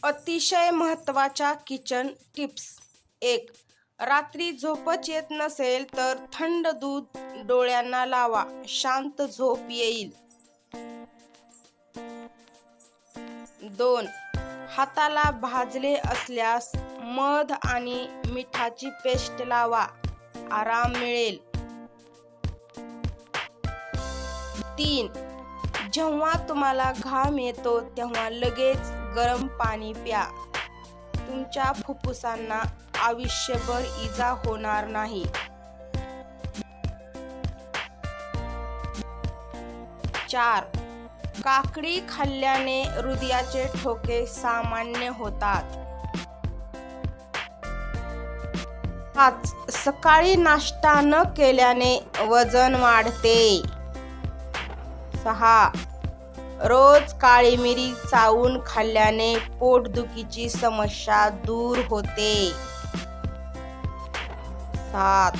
अतिशय महत्त्वाच्या kitchen tips. 1. रात्री झोपच येत नसेल तर थंड दूध डोळ्यांना लावा, शांत झोप येईल. 2. हाताला भाजले असल्यास मध आणि मिठाची पेस्ट लावा, आराम मिळेल. 3. जेव्हा तुम्हाला घाम येतो तेव्हा लगेच गरम पाणी प्या. तुमच्या फुफ्फुसांना आयुष्यभर इजा होणार नाही. 4. काकडी खाल्ल्याने हृदयाचे ठोके सामान्य होतात. 5. सकाळी नाश्ता न केल्याने वजन वाढते. 6. रोज काळी मिरी चावून खाल्ल्याने पोटदुखीची समस्या दूर होते. 7.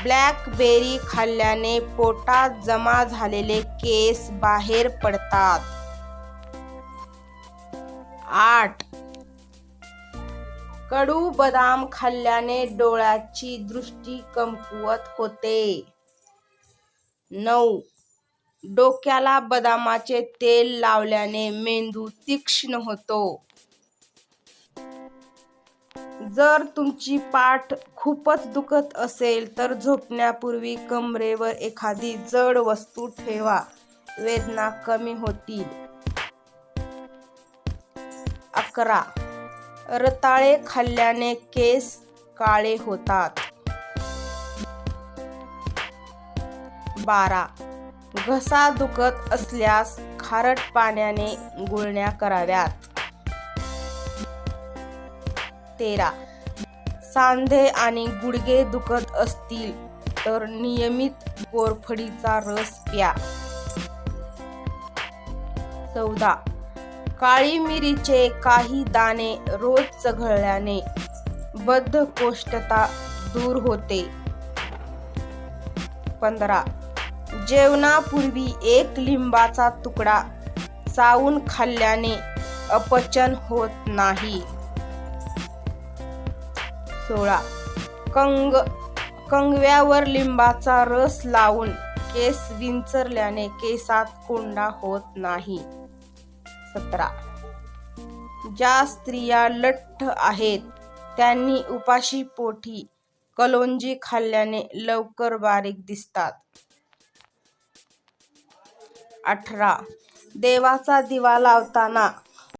ब्लॅकबेरी खाल्ल्याने पोटात जमा झालेले केस बाहेर पडतात. 8. कडू बदाम खाल्ल्याने डोळ्याची दृष्टी कमकुवत होते. 9. डोक्याला बदामाचे तेल लावल्याने मेंदू तीक्ष्ण होतो. जर तुमची पाठ खूपच दुखत असेल तर झोपण्यापूर्वी कमरेवर एखादी जड वस्तू ठेवा, वेदना कमी होतील. 11. रताळे खाल्ल्याने केस काळे होतात. 12. घसा दुखत असल्यास खारट पाण्याने गुळण्या कराव्यात. 13. सांधे आणि गुडघे दुखत असतील तर नियमित कोरफडीचा रस प्या. 14. काळी मिरीचे काही दाणे रोज चघळल्याने बद्धकोष्ठता दूर होते. 15. जेवणापूर्वी 1 लिंबाचा तुकडा चावून खाल्ल्याने अपचन होत नाही. 16. कंगव्यावर लिंबाचा रस लावून केस विंचरल्याने केसात कोंडा होत नाही. 17. ज्या स्त्रिया लठ्ठ आहेत त्यांनी उपाशी पोटी कलोंजी खाल्ल्याने लवकर बारीक दिसतात. 18. देवाचा दिवा लावताना